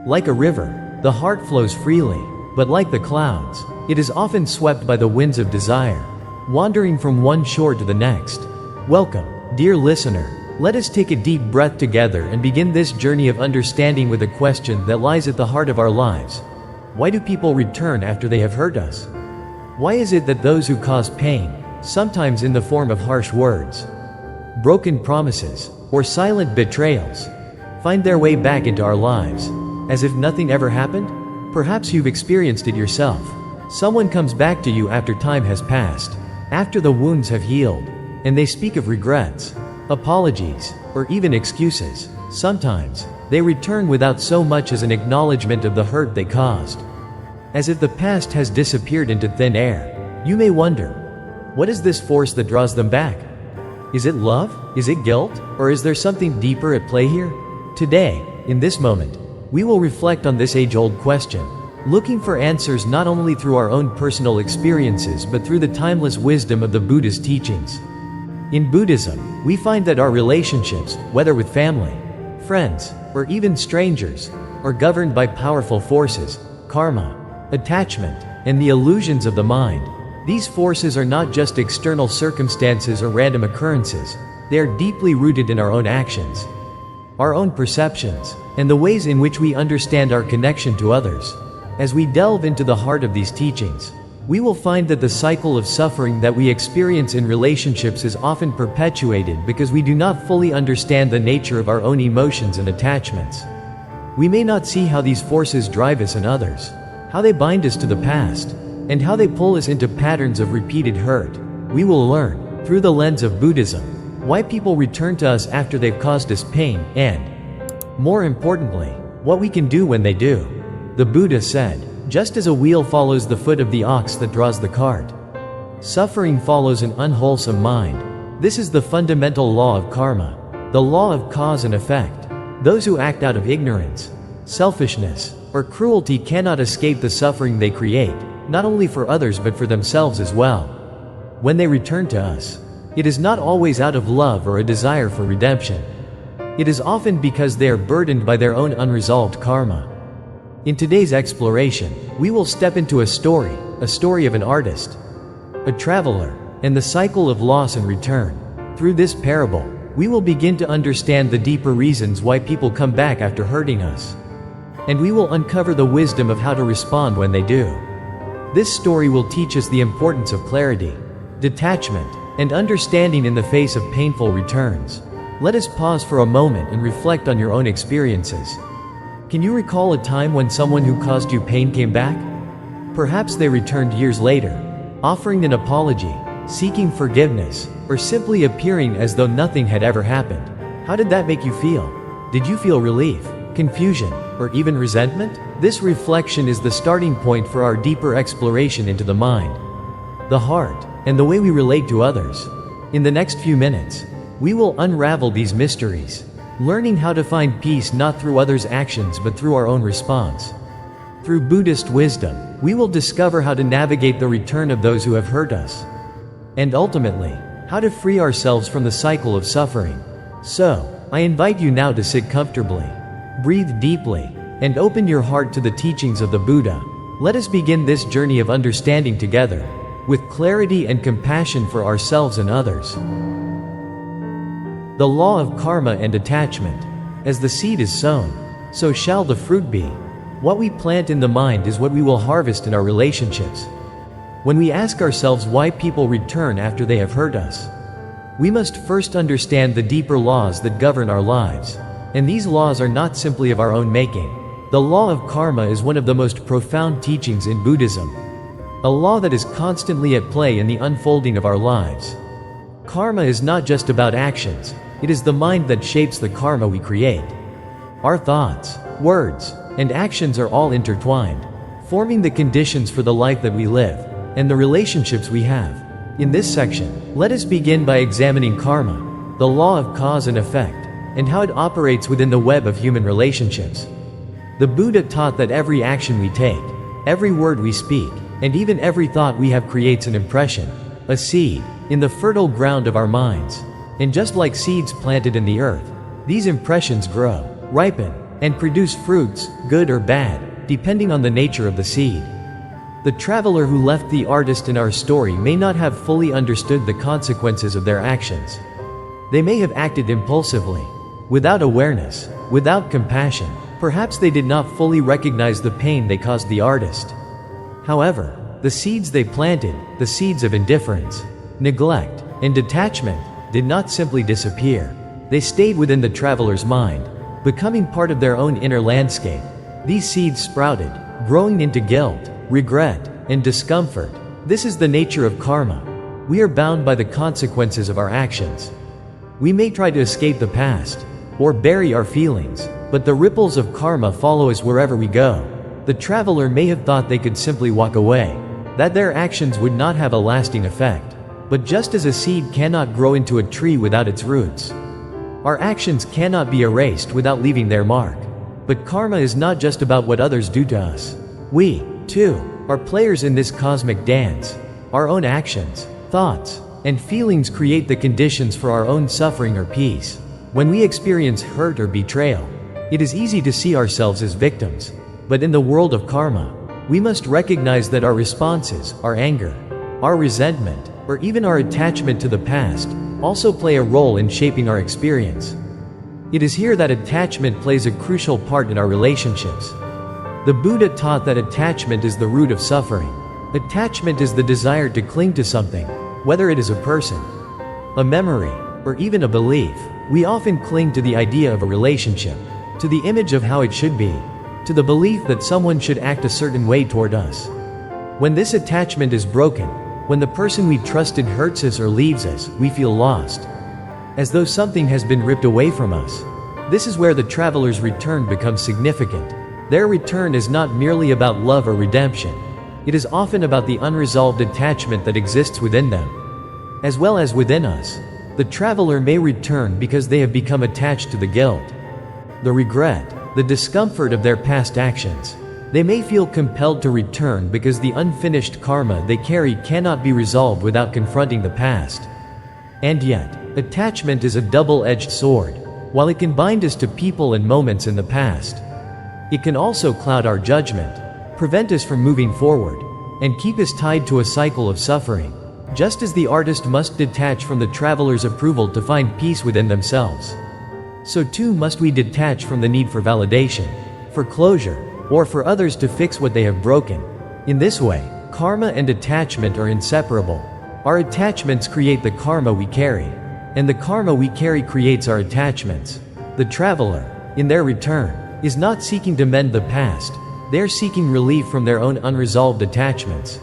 Like a river, the heart flows freely, but like the clouds, it is often swept by the winds of desire, wandering from one shore to the next. Welcome, dear listener. Let us take a deep breath together and begin this journey of understanding with a question that lies at the heart of our lives. Why do people return after they have hurt us? Why is it that those who cause pain, sometimes in the form of harsh words, broken promises, or silent betrayals, find their way back into our lives, as if nothing ever happened? Perhaps you've experienced it yourself. Someone comes back to you after time has passed, after the wounds have healed, and they speak of regrets, apologies, or even excuses. Sometimes, they return without so much as an acknowledgement of the hurt they caused, as if the past has disappeared into thin air. You may wonder, what is this force that draws them back? Is it love? Is it guilt? Or is there something deeper at play here? Today, in this moment, we will reflect on this age-old question, looking for answers not only through our own personal experiences but through the timeless wisdom of the Buddhist teachings. In Buddhism, we find that our relationships, whether with family, friends, or even strangers, are governed by powerful forces, karma, attachment, and the illusions of the mind. These forces are not just external circumstances or random occurrences, they are deeply rooted in our own actions, our own perceptions, and the ways in which we understand our connection to others. As we delve into the heart of these teachings, we will find that the cycle of suffering that we experience in relationships is often perpetuated because we do not fully understand the nature of our own emotions and attachments. We may not see how these forces drive us and others, how they bind us to the past, and how they pull us into patterns of repeated hurt. We will learn, through the lens of Buddhism, why people return to us after they've caused us pain, and, more importantly, what we can do when they do. The Buddha said, just as a wheel follows the foot of the ox that draws the cart, suffering follows an unwholesome mind. This is the fundamental law of karma, the law of cause and effect. Those who act out of ignorance, selfishness, or cruelty cannot escape the suffering they create, not only for others but for themselves as well. When they return to us, it is not always out of love or a desire for redemption. It is often because they are burdened by their own unresolved karma. In today's exploration, we will step into a story of an artist, a traveler, and the cycle of loss and return. Through this parable, we will begin to understand the deeper reasons why people come back after hurting us, and we will uncover the wisdom of how to respond when they do. This story will teach us the importance of clarity, detachment, and understanding in the face of painful returns. Let us pause for a moment and reflect on your own experiences. Can you recall a time when someone who caused you pain came back? Perhaps they returned years later, offering an apology, seeking forgiveness, or simply appearing as though nothing had ever happened. How did that make you feel? Did you feel relief, confusion, or even resentment? This reflection is the starting point for our deeper exploration into the mind, the heart, and the way we relate to others. In the next few minutes, we will unravel these mysteries, learning how to find peace not through others' actions but through our own response. Through Buddhist wisdom, we will discover how to navigate the return of those who have hurt us, and ultimately, how to free ourselves from the cycle of suffering. So, I invite you now to sit comfortably, breathe deeply, and open your heart to the teachings of the Buddha. Let us begin this journey of understanding together, with clarity and compassion for ourselves and others. The law of karma and attachment. As the seed is sown, so shall the fruit be. What we plant in the mind is what we will harvest in our relationships. When we ask ourselves why people return after they have hurt us, we must first understand the deeper laws that govern our lives. And these laws are not simply of our own making. The law of karma is one of the most profound teachings in Buddhism, a law that is constantly at play in the unfolding of our lives. Karma is not just about actions, it is the mind that shapes the karma we create. Our thoughts, words, and actions are all intertwined, forming the conditions for the life that we live, and the relationships we have. In this section, let us begin by examining karma, the law of cause and effect, and how it operates within the web of human relationships. The Buddha taught that every action we take, every word we speak, and even every thought we have creates an impression, a seed, in the fertile ground of our minds. And just like seeds planted in the earth, these impressions grow. ripen, and produce fruits, good or bad, depending on the nature of the seed. The traveler who left the artist in our story may not have fully understood the consequences of their actions. They may have acted impulsively, without awareness, without compassion. Perhaps they did not fully recognize the pain they caused the artist. However, the seeds they planted, the seeds of indifference, neglect, and detachment, did not simply disappear. They stayed within the traveler's mind, becoming part of their own inner landscape. These seeds sprouted, growing into guilt, regret, and discomfort. This is the nature of karma. We are bound by the consequences of our actions. We may try to escape the past, or bury our feelings, but the ripples of karma follow us wherever we go. The traveler may have thought they could simply walk away, that their actions would not have a lasting effect. But just as a seed cannot grow into a tree without its roots, our actions cannot be erased without leaving their mark. But karma is not just about what others do to us. We, too, are players in this cosmic dance. Our own actions, thoughts, and feelings create the conditions for our own suffering or peace. When we experience hurt or betrayal, it is easy to see ourselves as victims. But in the world of karma, we must recognize that our responses, our anger, our resentment, or even our attachment to the past, also play a role in shaping our experience. It is here that attachment plays a crucial part in our relationships. The Buddha taught that attachment is the root of suffering. Attachment is the desire to cling to something, whether it is a person, a memory, or even a belief. We often cling to the idea of a relationship, to the image of how it should be, to the belief that someone should act a certain way toward us. When this attachment is broken, when the person we trusted hurts us or leaves us, we feel lost, as though something has been ripped away from us. This is where the traveler's return becomes significant. Their return is not merely about love or redemption. It is often about the unresolved attachment that exists within them, as well as within us. The traveler may return because they have become attached to the guilt, the regret, the discomfort of their past actions. They may feel compelled to return because the unfinished karma they carry cannot be resolved without confronting the past. And yet, attachment is a double-edged sword. While it can bind us to people and moments in the past, it can also cloud our judgment, prevent us from moving forward, and keep us tied to a cycle of suffering. Just as the artist must detach from the traveler's approval to find peace within themselves, so too must we detach from the need for validation, for closure, or for others to fix what they have broken. In this way, karma and attachment are inseparable. Our attachments create the karma we carry, and the karma we carry creates our attachments. The traveler, in their return, is not seeking to mend the past. They are seeking relief from their own unresolved attachments.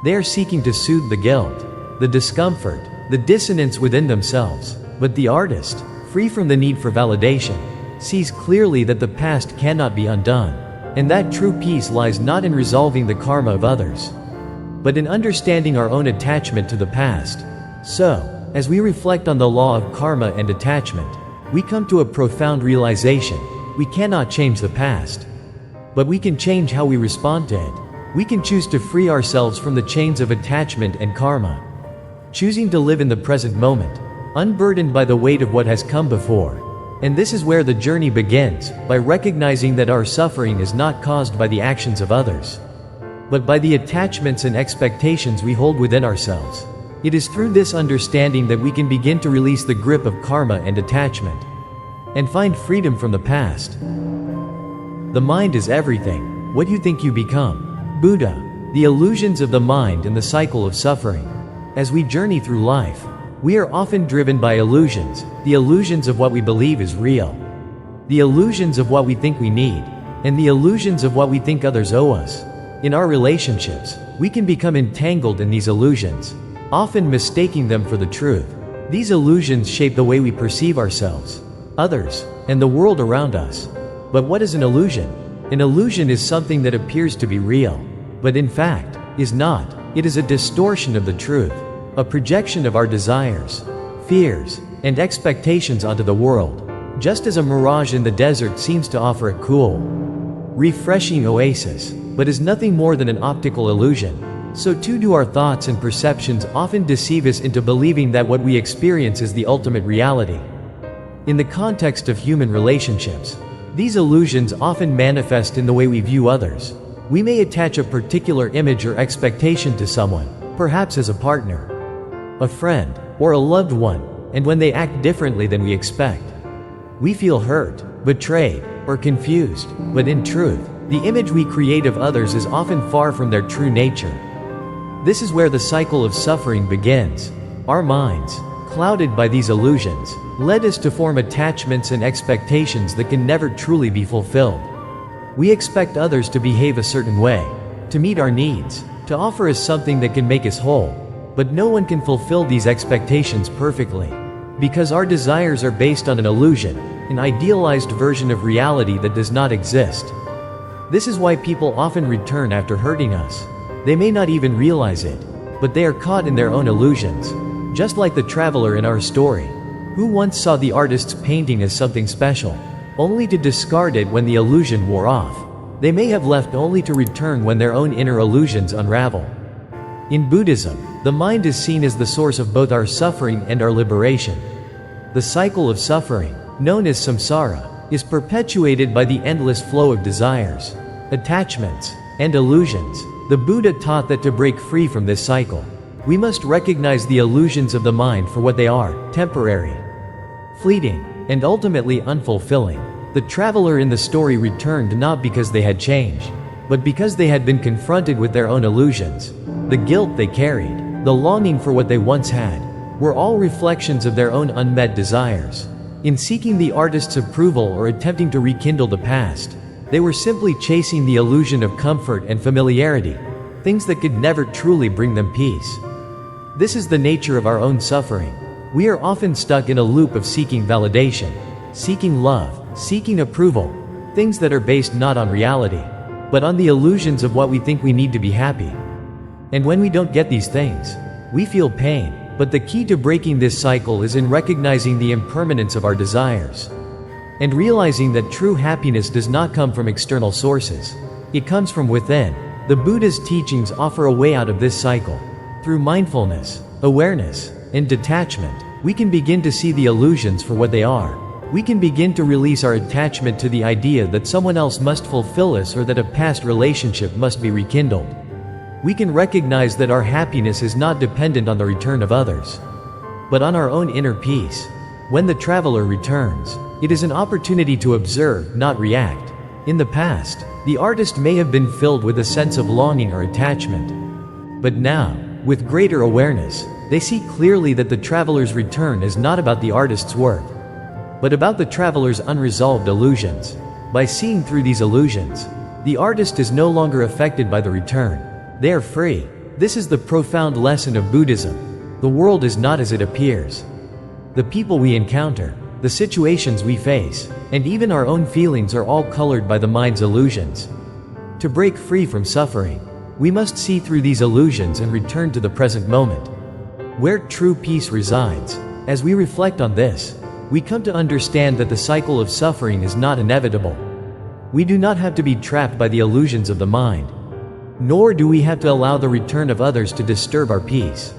They are seeking to soothe the guilt, the discomfort, the dissonance within themselves. But the artist, free from the need for validation, sees clearly that the past cannot be undone, and that true peace lies not in resolving the karma of others, but in understanding our own attachment to the past. So, as we reflect on the law of karma and attachment, we come to a profound realization. We cannot change the past, but we can change how we respond to it. We can choose to free ourselves from the chains of attachment and karma, choosing to live in the present moment, unburdened by the weight of what has come before. And this is where the journey begins, by recognizing that our suffering is not caused by the actions of others, but by the attachments and expectations we hold within ourselves. It is through this understanding that we can begin to release the grip of karma and attachment, and find freedom from the past. The mind is everything. What you think you become. Buddha, the illusions of the mind and the cycle of suffering. As we journey through life, we are often driven by illusions, the illusions of what we believe is real, the illusions of what we think we need, and the illusions of what we think others owe us. In our relationships, we can become entangled in these illusions, often mistaking them for the truth. These illusions shape the way we perceive ourselves, others, and the world around us. But what is an illusion? An illusion is something that appears to be real, but in fact, is not. It is a distortion of the truth, a projection of our desires, fears, and expectations onto the world. Just as a mirage in the desert seems to offer a cool, refreshing oasis, but is nothing more than an optical illusion, so too do our thoughts and perceptions often deceive us into believing that what we experience is the ultimate reality. In the context of human relationships, These illusions often manifest in the way we view others. We may attach a particular image or expectation to someone, perhaps as a partner, a friend, or a loved one, and when they act differently than we expect, we feel hurt, betrayed, or confused. But in truth, the image we create of others is often far from their true nature. This is where the cycle of suffering begins. Our minds, clouded by these illusions, led us to form attachments and expectations that can never truly be fulfilled. We expect others to behave a certain way, to meet our needs, to offer us something that can make us whole. But no one can fulfill these expectations perfectly, because our desires are based on an illusion, an idealized version of reality that does not exist. This is why people often return after hurting us. They may not even realize it, but they are caught in their own illusions. Just like the traveler in our story, who once saw the artist's painting as something special, only to discard it when the illusion wore off. They may have left only to return when their own inner illusions unravel. In Buddhism, the mind is seen as the source of both our suffering and our liberation. The cycle of suffering, known as samsara, is perpetuated by the endless flow of desires, attachments, and illusions. The Buddha taught that to break free from this cycle, we must recognize the illusions of the mind for what they are: temporary, fleeting, and ultimately unfulfilling. The traveler in the story returned not because they had changed, but because they had been confronted with their own illusions. The guilt they carried, the longing for what they once had, were all reflections of their own unmet desires. In seeking the artist's approval or attempting to rekindle the past, they were simply chasing the illusion of comfort and familiarity, things that could never truly bring them peace. This is the nature of our own suffering. We are often stuck in a loop of seeking validation, seeking love, seeking approval, things that are based not on reality, but on the illusions of what we think we need to be happy. And when we don't get these things, we feel pain. But the key to breaking this cycle is in recognizing the impermanence of our desires, and realizing that true happiness does not come from external sources. It comes from within. The Buddha's teachings offer a way out of this cycle. Through mindfulness, awareness, and detachment, we can begin to see the illusions for what they are. We can begin to release our attachment to the idea that someone else must fulfill us or that a past relationship must be rekindled. We can recognize that our happiness is not dependent on the return of others, but on our own inner peace. When the traveler returns, it is an opportunity to observe, not react. In the past, the artist may have been filled with a sense of longing or attachment. But now, with greater awareness, they see clearly that the traveler's return is not about the artist's work, but about the traveler's unresolved illusions. By seeing through these illusions, the artist is no longer affected by the return. They are free. This is the profound lesson of Buddhism. The world is not as it appears. The people we encounter, the situations we face, and even our own feelings are all colored by the mind's illusions. To break free from suffering, we must see through these illusions and return to the present moment, where true peace resides. As we reflect on this, we come to understand that the cycle of suffering is not inevitable. We do not have to be trapped by the illusions of the mind, nor do we have to allow the return of others to disturb our peace.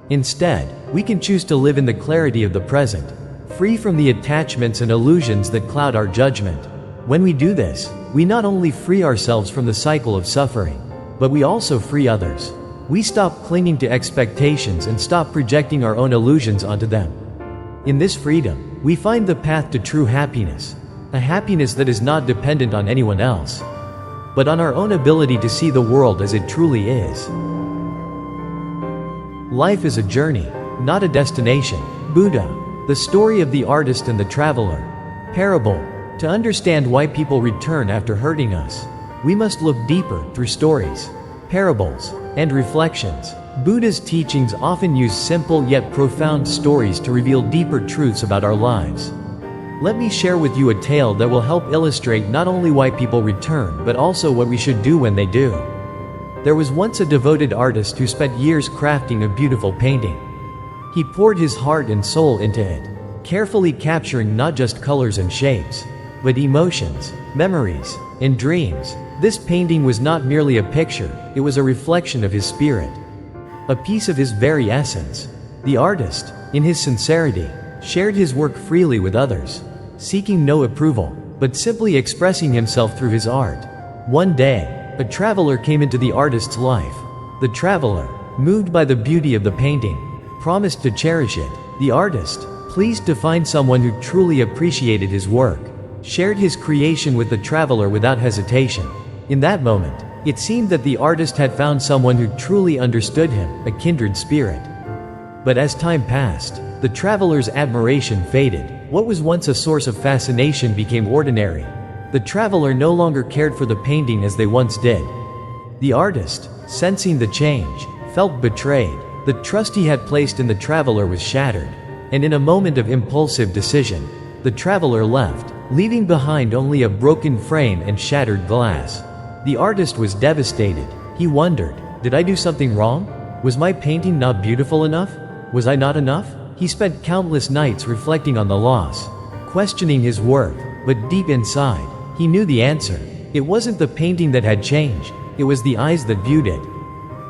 Instead, we can choose to live in the clarity of the present, free from the attachments and illusions that cloud our judgment. When we do this, we not only free ourselves from the cycle of suffering, but we also free others. We stop clinging to expectations and stop projecting our own illusions onto them. In this freedom, we find the path to true happiness, a happiness that is not dependent on anyone else, but on our own ability to see the world as it truly is. Life is a journey, not a destination. Buddha, the story of the artist and the traveler. Parable. To understand why people return after hurting us, we must look deeper through stories, parables, and reflections. Buddha's teachings often use simple yet profound stories to reveal deeper truths about our lives. Let me share with you a tale that will help illustrate not only why people return but also what we should do when they do. There was once a devoted artist who spent years crafting a beautiful painting. He poured his heart and soul into it, carefully capturing not just colors and shapes, but emotions, memories, and dreams. This painting was not merely a picture, it was a reflection of his spirit, a piece of his very essence. The artist, in his sincerity, shared his work freely with others, seeking no approval, but simply expressing himself through his art. One day, a traveler came into the artist's life. The traveler, moved by the beauty of the painting, promised to cherish it. The artist, pleased to find someone who truly appreciated his work, shared his creation with the traveler without hesitation. In that moment, it seemed that the artist had found someone who truly understood him, a kindred spirit. But as time passed, the traveler's admiration faded. What was once a source of fascination became ordinary. The traveler no longer cared for the painting as they once did. The artist, sensing the change, felt betrayed. The trust he had placed in the traveler was shattered, and in a moment of impulsive decision, the traveler left, leaving behind only a broken frame and shattered glass. The artist was devastated. He wondered, did I do something wrong? Was my painting not beautiful enough? Was I not enough? He spent countless nights reflecting on the loss, questioning his worth, but deep inside, he knew the answer. It wasn't the painting that had changed, it was the eyes that viewed it.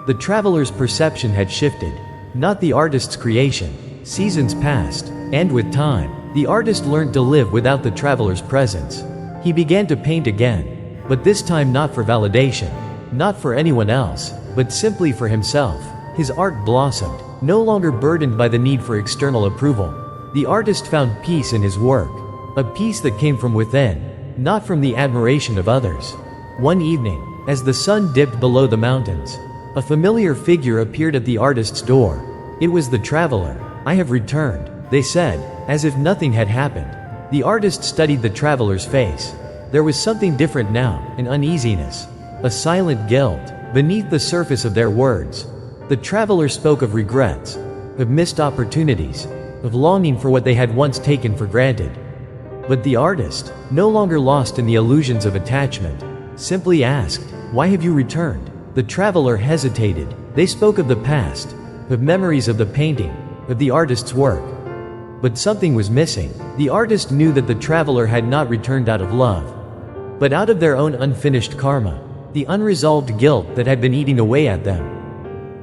The traveler's perception had shifted, not the artist's creation. Seasons passed, and with time, the artist learned to live without the traveler's presence. He began to paint again, but this time not for validation, not for anyone else, but simply for himself. His art blossomed, no longer burdened by the need for external approval. The artist found peace in his work, a peace that came from within, not from the admiration of others. One evening, as the sun dipped below the mountains, a familiar figure appeared at the artist's door. It was the traveler. "I have returned," they said, as if nothing had happened. The artist studied the traveler's face. There was something different now, an uneasiness, a silent guilt, beneath the surface of their words. The traveler spoke of regrets, of missed opportunities, of longing for what they had once taken for granted. But the artist, no longer lost in the illusions of attachment, simply asked, "Why have you returned?" The traveler hesitated. They spoke of the past, of memories of the painting, of the artist's work. But something was missing. The artist knew that the traveler had not returned out of love, but out of their own unfinished karma, the unresolved guilt that had been eating away at them.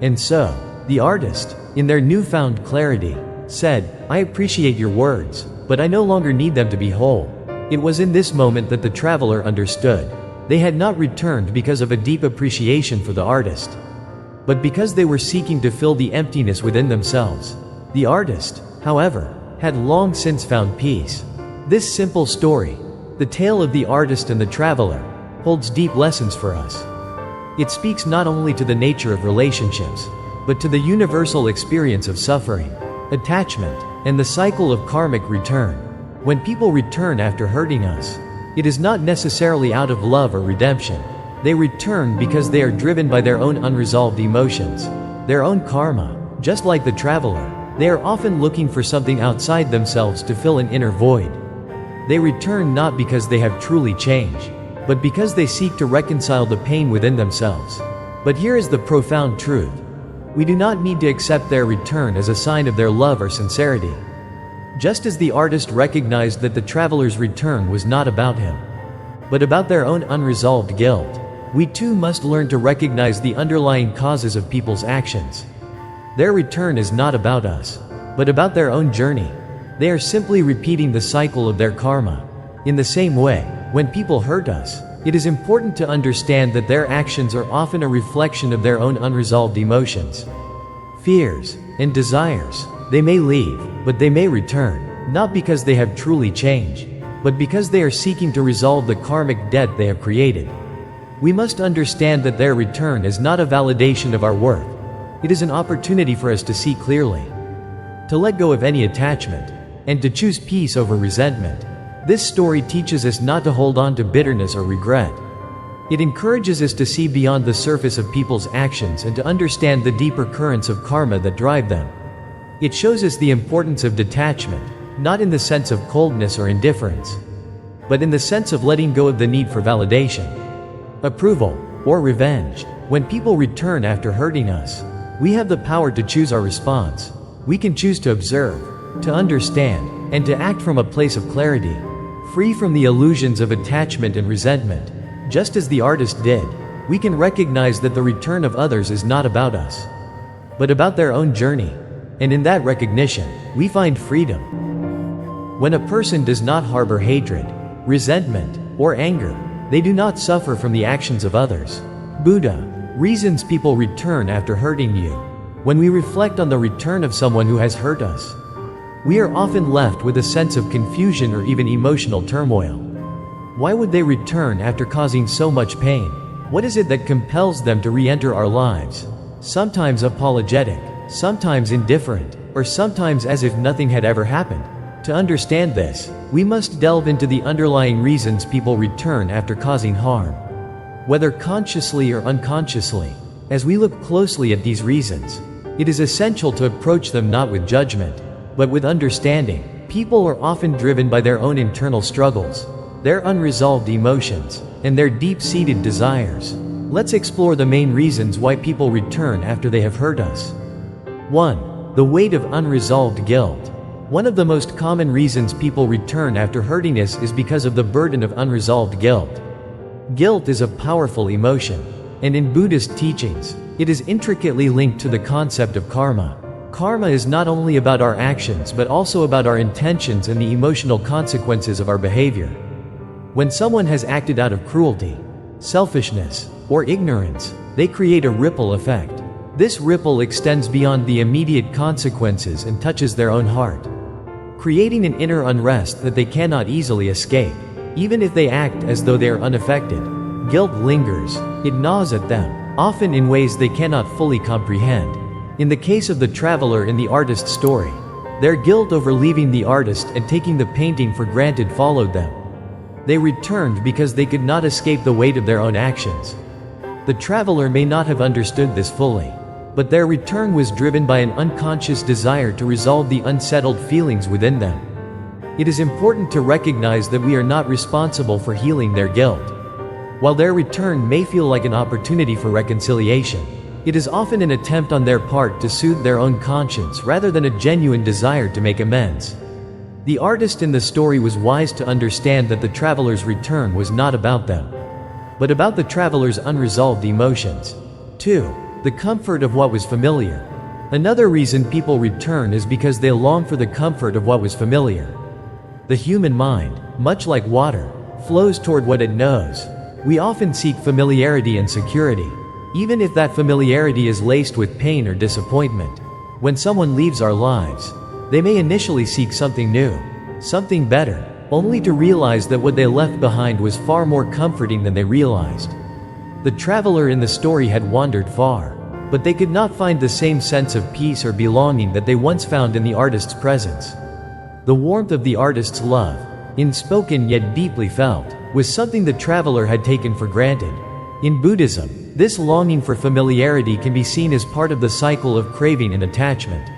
And so, the artist, in their newfound clarity, said, "I appreciate your words, but I no longer need them to be whole." It was in this moment that the traveler understood. They had not returned because of a deep appreciation for the artist, but because they were seeking to fill the emptiness within themselves. The artist, however, had long since found peace. This simple story, the tale of the artist and the traveler, holds deep lessons for us. It speaks not only to the nature of relationships, but to the universal experience of suffering, attachment, and the cycle of karmic return. When people return after hurting us, it is not necessarily out of love or redemption. They return because they are driven by their own unresolved emotions, their own karma. Just like the traveler, they are often looking for something outside themselves to fill an inner void. They return not because they have truly changed, but because they seek to reconcile the pain within themselves. But here is the profound truth. We do not need to accept their return as a sign of their love or sincerity. Just as the artist recognized that the traveler's return was not about him, but about their own unresolved guilt, we too must learn to recognize the underlying causes of people's actions. Their return is not about us, but about their own journey. They are simply repeating the cycle of their karma. In the same way, when people hurt us, it is important to understand that their actions are often a reflection of their own unresolved emotions, fears, and desires. They may leave, but they may return, not because they have truly changed, but because they are seeking to resolve the karmic debt they have created. We must understand that their return is not a validation of our worth. It is an opportunity for us to see clearly, to let go of any attachment, and to choose peace over resentment. This story teaches us not to hold on to bitterness or regret. It encourages us to see beyond the surface of people's actions and to understand the deeper currents of karma that drive them. It shows us the importance of detachment, not in the sense of coldness or indifference, but in the sense of letting go of the need for validation, approval, or revenge. When people return after hurting us, we have the power to choose our response. We can choose to observe, to understand, and to act from a place of clarity, free from the illusions of attachment and resentment. Just as the artist did, we can recognize that the return of others is not about us, but about their own journey. And in that recognition, we find freedom. When a person does not harbor hatred, resentment, or anger. They do not suffer from the actions of others. Buddha. Reasons people return after hurting you. When we reflect on the return of someone who has hurt us, we are often left with a sense of confusion or even emotional turmoil. Why would they return after causing so much pain? What is it that compels them to re-enter our lives? Sometimes apologetic, sometimes indifferent, or sometimes as if nothing had ever happened. To understand this, we must delve into the underlying reasons people return after causing harm, whether consciously or unconsciously. As we look closely at these reasons, it is essential to approach them not with judgment, but with understanding. People are often driven by their own internal struggles, their unresolved emotions, and their deep-seated desires. Let's explore the main reasons why people return after they have hurt us. 1. The weight of unresolved guilt. One of the most common reasons people return after hurting us is because of the burden of unresolved guilt. Guilt is a powerful emotion, and in Buddhist teachings, it is intricately linked to the concept of karma. Karma is not only about our actions but also about our intentions and the emotional consequences of our behavior. When someone has acted out of cruelty, selfishness, or ignorance, they create a ripple effect. This ripple extends beyond the immediate consequences and touches their own heart, creating an inner unrest that they cannot easily escape. Even if they act as though they are unaffected, guilt lingers. It gnaws at them, often in ways they cannot fully comprehend. In the case of the traveler in the artist's story, their guilt over leaving the artist and taking the painting for granted followed them. They returned because they could not escape the weight of their own actions. The traveler may not have understood this fully, but their return was driven by an unconscious desire to resolve the unsettled feelings within them. It is important to recognize that we are not responsible for healing their guilt. While their return may feel like an opportunity for reconciliation, it is often an attempt on their part to soothe their own conscience rather than a genuine desire to make amends. The artist in the story was wise to understand that the traveler's return was not about them, but about the traveler's unresolved emotions. 2. The comfort of what was familiar. Another reason people return is because they long for the comfort of what was familiar. The human mind, much like water, flows toward what it knows. We often seek familiarity and security, even if that familiarity is laced with pain or disappointment. When someone leaves our lives, they may initially seek something new, something better, only to realize that what they left behind was far more comforting than they realized. The traveler in the story had wandered far, but they could not find the same sense of peace or belonging that they once found in the artist's presence. The warmth of the artist's love, unspoken yet deeply felt, was something the traveler had taken for granted. In Buddhism, this longing for familiarity can be seen as part of the cycle of craving and attachment.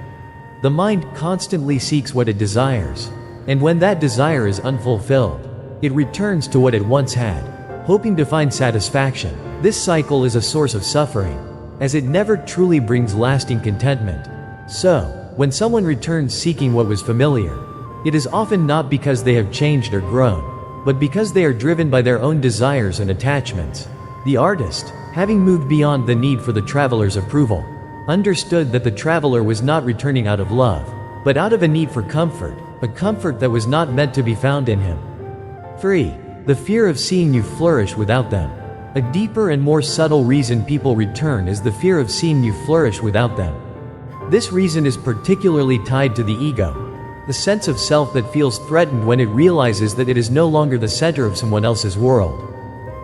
The mind constantly seeks what it desires, and when that desire is unfulfilled, it returns to what it once had, hoping to find satisfaction. This cycle is a source of suffering, as it never truly brings lasting contentment. So, when someone returns seeking what was familiar, it is often not because they have changed or grown, but because they are driven by their own desires and attachments. The artist, having moved beyond the need for the traveler's approval, understood that the traveler was not returning out of love, but out of a need for comfort, a comfort that was not meant to be found in him. 3. The fear of seeing you flourish without them. A deeper and more subtle reason people return is the fear of seeing you flourish without them. This reason is particularly tied to the ego, the sense of self that feels threatened when it realizes that it is no longer the center of someone else's world.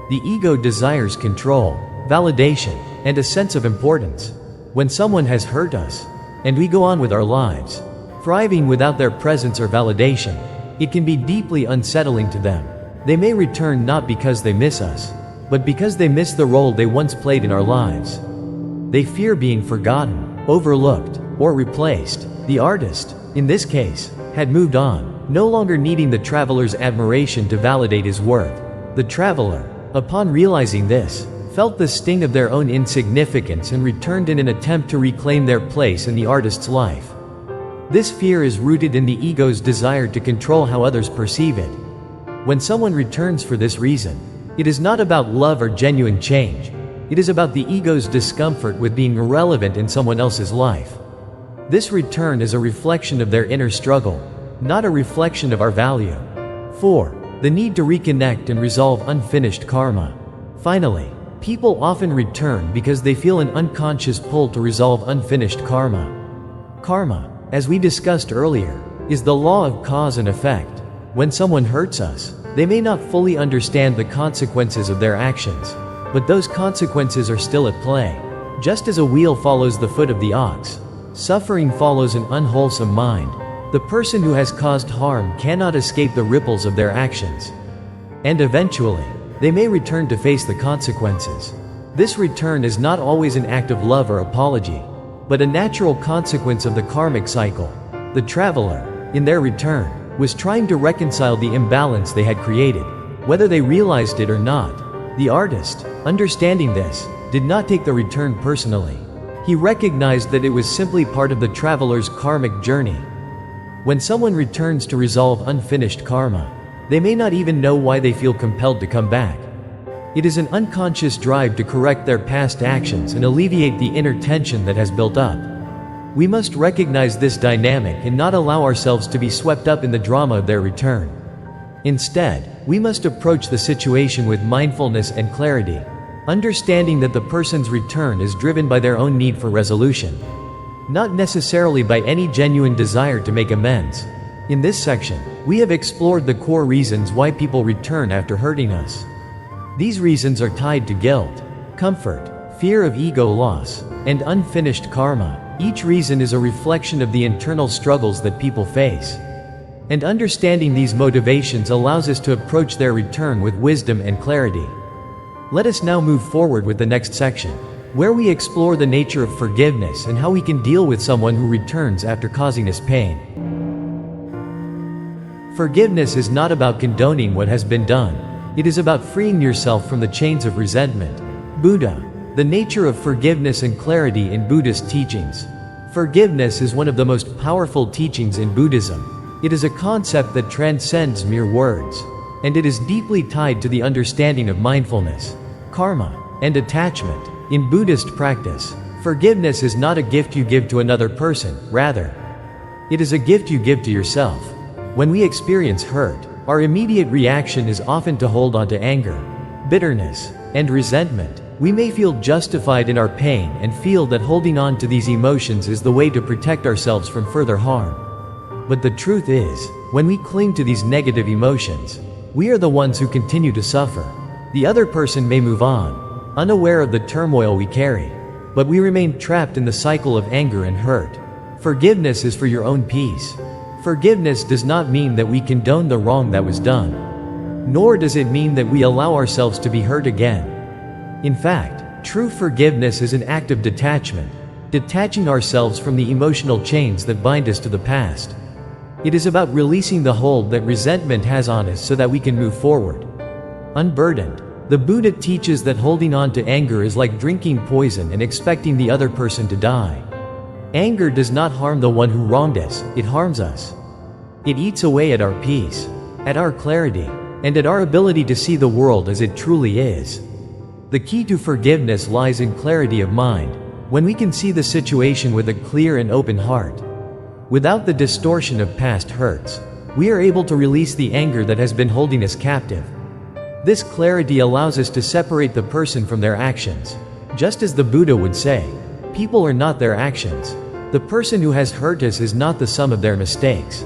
The ego desires control, validation, and a sense of importance. When someone has hurt us, and we go on with our lives, thriving without their presence or validation, it can be deeply unsettling to them. They may return not because they miss us, but because they miss the role they once played in our lives. They fear being forgotten, overlooked, or replaced. The artist, in this case, had moved on, no longer needing the traveler's admiration to validate his worth. The traveler, upon realizing this, felt the sting of their own insignificance and returned in an attempt to reclaim their place in the artist's life. This fear is rooted in the ego's desire to control how others perceive it. When someone returns for this reason, it is not about love or genuine change. It is about the ego's discomfort with being irrelevant in someone else's life. This return is a reflection of their inner struggle, not a reflection of our value. 4. the need to reconnect and resolve unfinished karma. Finally, people often return because they feel an unconscious pull to resolve unfinished karma. Karma, as we discussed earlier, is the law of cause and effect. When someone hurts us, they may not fully understand the consequences of their actions, but those consequences are still at play. Just as a wheel follows the foot of the ox, suffering follows an unwholesome mind. The person who has caused harm cannot escape the ripples of their actions. And eventually, they may return to face the consequences. This return is not always an act of love or apology, but a natural consequence of the karmic cycle. The traveler, in their return, was trying to reconcile the imbalance they had created, whether they realized it or not. The artist, understanding this, did not take the return personally. He recognized that it was simply part of the traveler's karmic journey. When someone returns to resolve unfinished karma, they may not even know why they feel compelled to come back. It is an unconscious drive to correct their past actions and alleviate the inner tension that has built up. We must recognize this dynamic and not allow ourselves to be swept up in the drama of their return. Instead, we must approach the situation with mindfulness and clarity, understanding that the person's return is driven by their own need for resolution, not necessarily by any genuine desire to make amends. In this section, we have explored the core reasons why people return after hurting us. These reasons are tied to guilt, comfort, fear of ego loss, and unfinished karma. Each reason is a reflection of the internal struggles that people face. And understanding these motivations allows us to approach their return with wisdom and clarity. Let us now move forward with the next section, where we explore the nature of forgiveness and how we can deal with someone who returns after causing us pain. Forgiveness is not about condoning what has been done. It is about freeing yourself from the chains of resentment. Buddha, the nature of forgiveness and clarity in Buddhist teachings. Forgiveness is one of the most powerful teachings in Buddhism. It is a concept that transcends mere words, and it is deeply tied to the understanding of mindfulness, karma, and attachment. In Buddhist practice, forgiveness is not a gift you give to another person, rather, it is a gift you give to yourself. When we experience hurt, our immediate reaction is often to hold on to anger, bitterness, and resentment. We may feel justified in our pain and feel that holding on to these emotions is the way to protect ourselves from further harm. But the truth is, when we cling to these negative emotions, we are the ones who continue to suffer. The other person may move on, unaware of the turmoil we carry, but we remain trapped in the cycle of anger and hurt. Forgiveness is for your own peace. Forgiveness does not mean that we condone the wrong that was done, nor does it mean that we allow ourselves to be hurt again. In fact, true forgiveness is an act of detachment, detaching ourselves from the emotional chains that bind us to the past. It is about releasing the hold that resentment has on us so that we can move forward. Unburdened, the Buddha teaches that holding on to anger is like drinking poison and expecting the other person to die. Anger does not harm the one who wronged us, it harms us. It eats away at our peace, at our clarity, and at our ability to see the world as it truly is. The key to forgiveness lies in clarity of mind, when we can see the situation with a clear and open heart. Without the distortion of past hurts, we are able to release the anger that has been holding us captive. This clarity allows us to separate the person from their actions. Just as the Buddha would say, people are not their actions. The person who has hurt us is not the sum of their mistakes.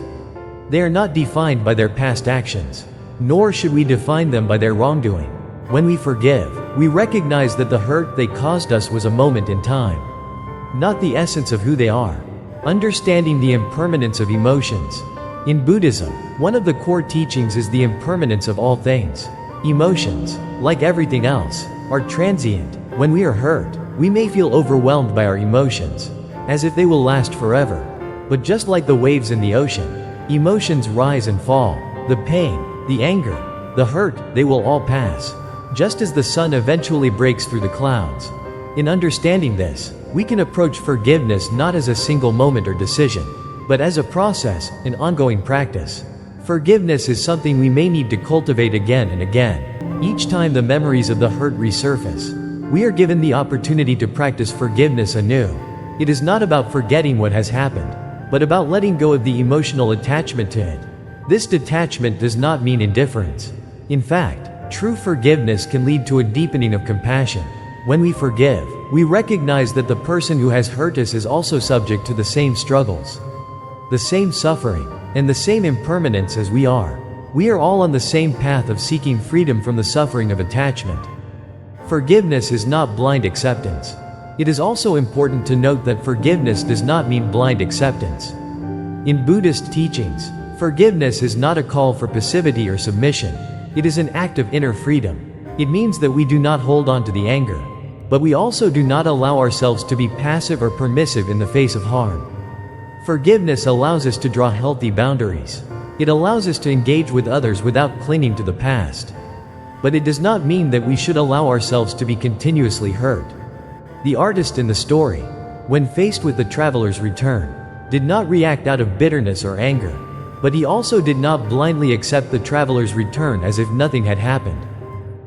They are not defined by their past actions, nor should we define them by their wrongdoing. When we forgive, we recognize that the hurt they caused us was a moment in time, not the essence of who they are. Understanding the impermanence of emotions. In Buddhism, one of the core teachings is the impermanence of all things. Emotions, like everything else, are transient. When we are hurt, we may feel overwhelmed by our emotions, as if they will last forever. But just like the waves in the ocean, emotions rise and fall. The pain, the anger, the hurt, they will all pass, just as the sun eventually breaks through the clouds. In understanding this, we can approach forgiveness not as a single moment or decision, but as a process, an ongoing practice. Forgiveness is something we may need to cultivate again and again. Each time the memories of the hurt resurface, we are given the opportunity to practice forgiveness anew. It is not about forgetting what has happened, but about letting go of the emotional attachment to it. This detachment does not mean indifference. In fact, true forgiveness can lead to a deepening of compassion. When we forgive, we recognize that the person who has hurt us is also subject to the same struggles, the same suffering, and the same impermanence as we are. We are all on the same path of seeking freedom from the suffering of attachment. Forgiveness is not blind acceptance. It is also important to note that forgiveness does not mean blind acceptance. In Buddhist teachings, forgiveness is not a call for passivity or submission. It is an act of inner freedom. It means that we do not hold on to the anger, but we also do not allow ourselves to be passive or permissive in the face of harm. Forgiveness allows us to draw healthy boundaries. It allows us to engage with others without clinging to the past. But it does not mean that we should allow ourselves to be continuously hurt. The artist in the story, when faced with the traveler's return, did not react out of bitterness or anger, but he also did not blindly accept the traveler's return as if nothing had happened.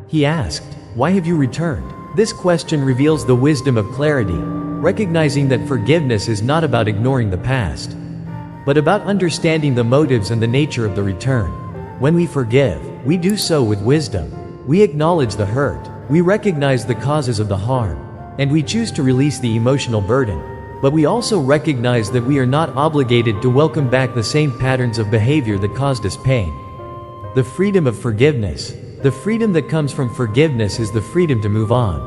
He asked, "Why have you returned?" This question reveals the wisdom of clarity, recognizing that forgiveness is not about ignoring the past, but about understanding the motives and the nature of the return. When we forgive, we do so with wisdom. We acknowledge the hurt, we recognize the causes of the harm, and we choose to release the emotional burden. But we also recognize that we are not obligated to welcome back the same patterns of behavior that caused us pain. The freedom of forgiveness. The freedom that comes from forgiveness is the freedom to move on,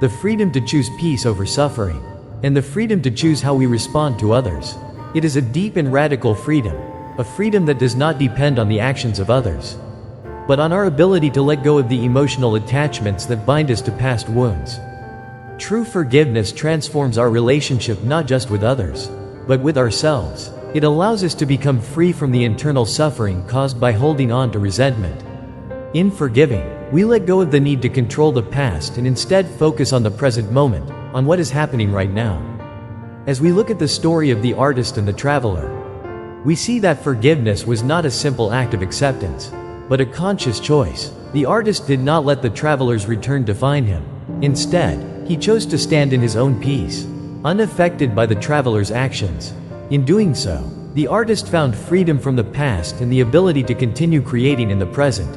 the freedom to choose peace over suffering, and the freedom to choose how we respond to others. It is a deep and radical freedom, a freedom that does not depend on the actions of others, but on our ability to let go of the emotional attachments that bind us to past wounds. True forgiveness transforms our relationship not just with others, but with ourselves. It allows us to become free from the internal suffering caused by holding on to resentment. In forgiving, we let go of the need to control the past and instead focus on the present moment, on what is happening right now. As we look at the story of the artist and the traveler, we see that forgiveness was not a simple act of acceptance, but a conscious choice. The artist did not let the traveler's return define him. Instead, he chose to stand in his own peace, unaffected by the traveler's actions. In doing so, the artist found freedom from the past and the ability to continue creating in the present.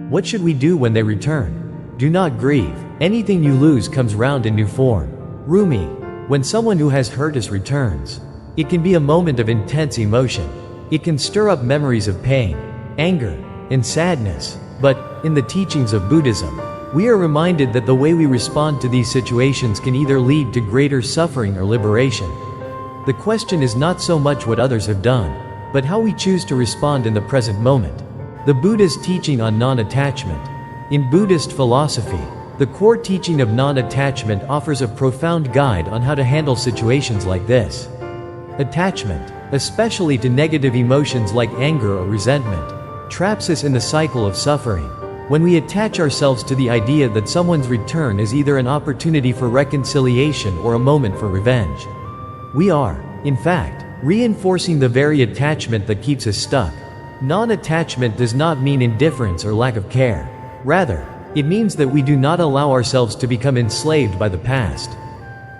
What should we do when they return? Do not grieve. Anything you lose comes round in new form. Rumi. When someone who has hurt us returns, it can be a moment of intense emotion. It can stir up memories of pain, anger, and sadness. But, in the teachings of Buddhism, we are reminded that the way we respond to these situations can either lead to greater suffering or liberation. The question is not so much what others have done, but how we choose to respond in the present moment. The Buddha's teaching on non-attachment. In Buddhist philosophy, the core teaching of non-attachment offers a profound guide on how to handle situations like this. Attachment, especially to negative emotions like anger or resentment, traps us in the cycle of suffering. When we attach ourselves to the idea that someone's return is either an opportunity for reconciliation or a moment for revenge, we are, in fact, reinforcing the very attachment that keeps us stuck. Non-attachment does not mean indifference or lack of care. Rather, it means that we do not allow ourselves to become enslaved by the past.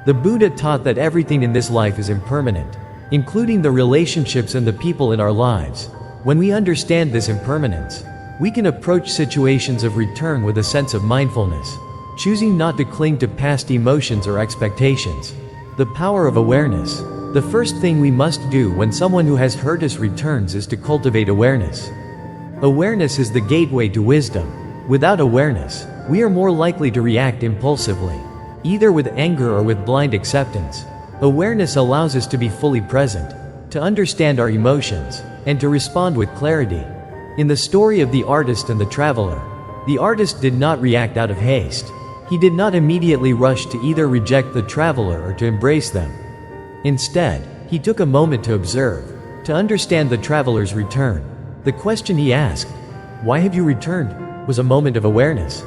The Buddha taught that everything in this life is impermanent, including the relationships and the people in our lives. When we understand this impermanence, we can approach situations of return with a sense of mindfulness, choosing not to cling to past emotions or expectations. The power of awareness. The first thing we must do when someone who has hurt us returns is to cultivate awareness. Awareness is the gateway to wisdom. Without awareness, we are more likely to react impulsively, either with anger or with blind acceptance. Awareness allows us to be fully present, to understand our emotions, and to respond with clarity. In the story of the artist and the traveler, the artist did not react out of haste. He did not immediately rush to either reject the traveler or to embrace them. Instead, he took a moment to observe, to understand the traveler's return. The question he asked, "Why have you returned?" was a moment of awareness.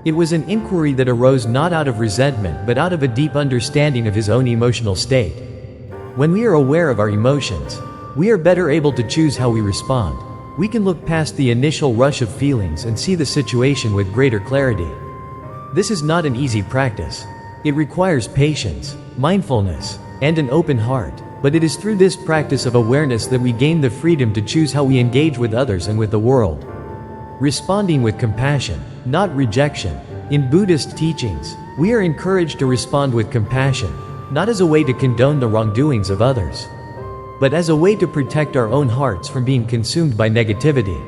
It was an inquiry that arose not out of resentment but out of a deep understanding of his own emotional state. When we are aware of our emotions, we are better able to choose how we respond. We can look past the initial rush of feelings and see the situation with greater clarity. This is not an easy practice. It requires patience, mindfulness, and an open heart. But it is through this practice of awareness that we gain the freedom to choose how we engage with others and with the world. Responding with compassion, not rejection. In Buddhist teachings, we are encouraged to respond with compassion, not as a way to condone the wrongdoings of others, but as a way to protect our own hearts from being consumed by negativity.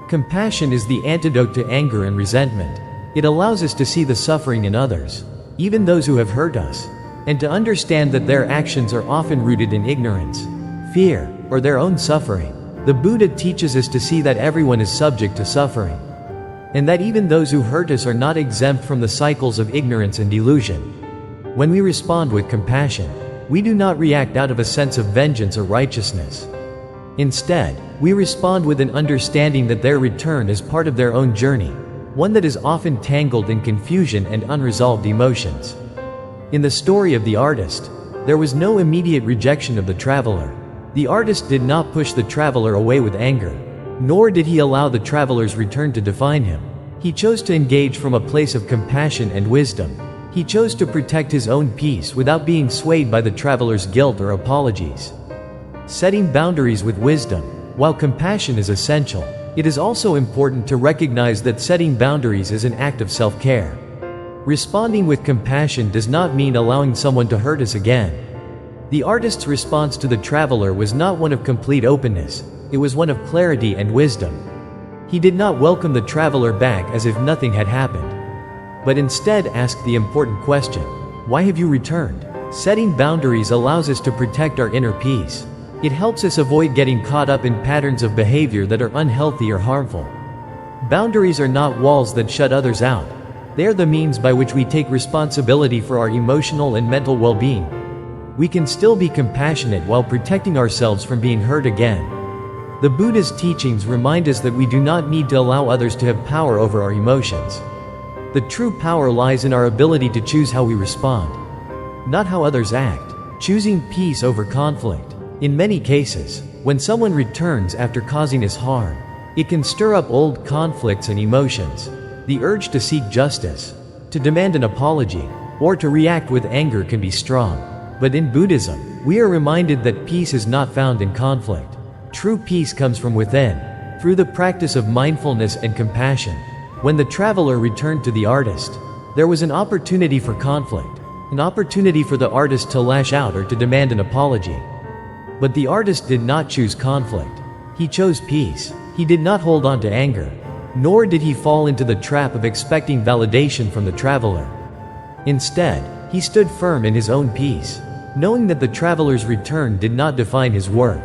Compassion is the antidote to anger and resentment. It allows us to see the suffering in others, even those who have hurt us, and to understand that their actions are often rooted in ignorance, fear, or their own suffering. The Buddha teaches us to see that everyone is subject to suffering, and that even those who hurt us are not exempt from the cycles of ignorance and delusion. When we respond with compassion, we do not react out of a sense of vengeance or righteousness. Instead, we respond with an understanding that their return is part of their own journey, one that is often tangled in confusion and unresolved emotions. In the story of the artist, there was no immediate rejection of the traveler. The artist did not push the traveler away with anger, nor did he allow the traveler's return to define him. He chose to engage from a place of compassion and wisdom. He chose to protect his own peace without being swayed by the traveler's guilt or apologies. Setting boundaries with wisdom. While compassion is essential, it is also important to recognize that setting boundaries is an act of self-care. Responding with compassion does not mean allowing someone to hurt us again. The artist's response to the traveler was not one of complete openness, it was one of clarity and wisdom. He did not welcome the traveler back as if nothing had happened, but instead asked the important question, "Why have you returned?" Setting boundaries allows us to protect our inner peace. It helps us avoid getting caught up in patterns of behavior that are unhealthy or harmful. Boundaries are not walls that shut others out. They are the means by which we take responsibility for our emotional and mental well-being. We can still be compassionate while protecting ourselves from being hurt again. The Buddha's teachings remind us that we do not need to allow others to have power over our emotions. The true power lies in our ability to choose how we respond, not how others act. Choosing peace over conflict. In many cases, when someone returns after causing us harm, it can stir up old conflicts and emotions. The urge to seek justice, to demand an apology, or to react with anger can be strong. But in Buddhism, we are reminded that peace is not found in conflict. True peace comes from within, through the practice of mindfulness and compassion. When the traveler returned to the artist, there was an opportunity for conflict, an opportunity for the artist to lash out or to demand an apology. But the artist did not choose conflict. He chose peace. He did not hold on to anger, nor did he fall into the trap of expecting validation from the traveler. Instead, he stood firm in his own peace, knowing that the traveler's return did not define his worth.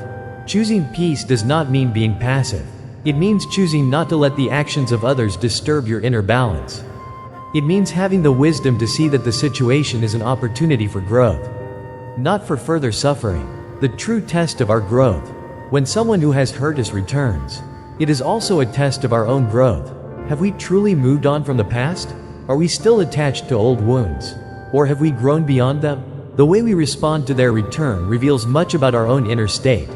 Choosing peace does not mean being passive. It means choosing not to let the actions of others disturb your inner balance. It means having the wisdom to see that the situation is an opportunity for growth, not for further suffering. The true test of our growth. When someone who has hurt us returns, it is also a test of our own growth. Have we truly moved on from the past? Are we still attached to old wounds? Or have we grown beyond them? The way we respond to their return reveals much about our own inner state.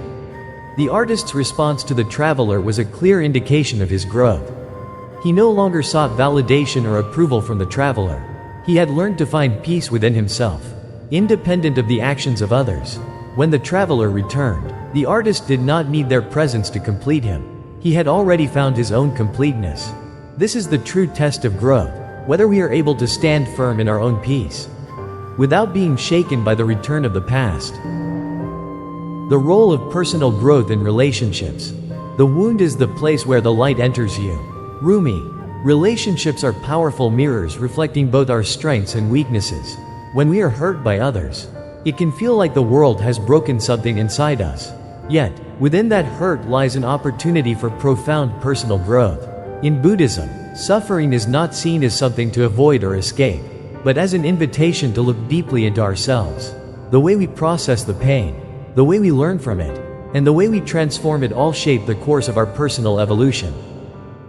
The artist's response to the traveler was a clear indication of his growth. He no longer sought validation or approval from the traveler. He had learned to find peace within himself, independent of the actions of others. When the traveler returned, the artist did not need their presence to complete him. He had already found his own completeness. This is the true test of growth, whether we are able to stand firm in our own peace, without being shaken by the return of the past. The role of personal growth in relationships. The wound is the place where the light enters you. Rumi. Relationships are powerful mirrors reflecting both our strengths and weaknesses. When we are hurt by others, it can feel like the world has broken something inside us. Yet, within that hurt lies an opportunity for profound personal growth. In Buddhism, suffering is not seen as something to avoid or escape, but as an invitation to look deeply into ourselves. The way we process the pain, the way we learn from it, and the way we transform it all shape the course of our personal evolution.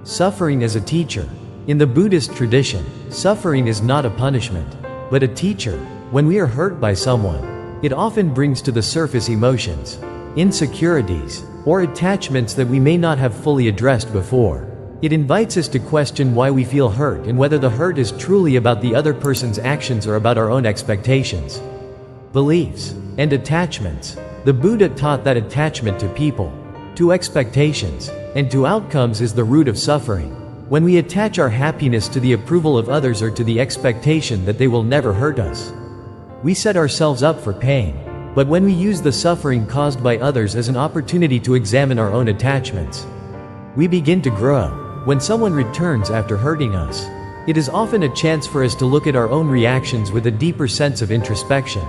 Suffering as a teacher. In the Buddhist tradition, suffering is not a punishment, but a teacher. When we are hurt by someone, it often brings to the surface emotions, insecurities, or attachments that we may not have fully addressed before. It invites us to question why we feel hurt and whether the hurt is truly about the other person's actions or about our own expectations. beliefs, and attachments. The Buddha taught that attachment to people, to expectations, and to outcomes is the root of suffering. When we attach our happiness to the approval of others or to the expectation that they will never hurt us, we set ourselves up for pain. But when we use the suffering caused by others as an opportunity to examine our own attachments, we begin to grow. When someone returns after hurting us, it is often a chance for us to look at our own reactions with a deeper sense of introspection.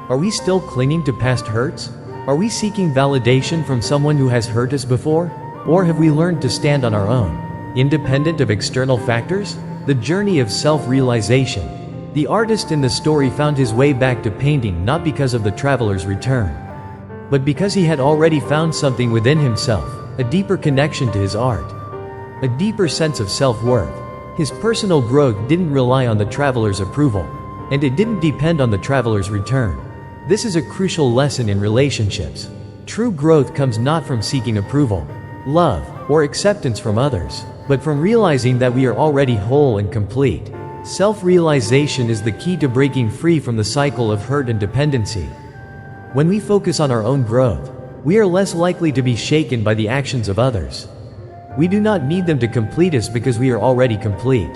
Are we still clinging to past hurts? Are we seeking validation from someone who has hurt us before? Or have we learned to stand on our own, independent of external factors? The journey of self-realization. The artist in the story found his way back to painting not because of the traveler's return, but because he had already found something within himself, a deeper connection to his art, a deeper sense of self-worth. His personal growth didn't rely on the traveler's approval, and it didn't depend on the traveler's return. This is a crucial lesson in relationships. True growth comes not from seeking approval, love, or acceptance from others, but from realizing that we are already whole and complete. Self-realization is the key to breaking free from the cycle of hurt and dependency. When we focus on our own growth, we are less likely to be shaken by the actions of others. We do not need them to complete us because we are already complete.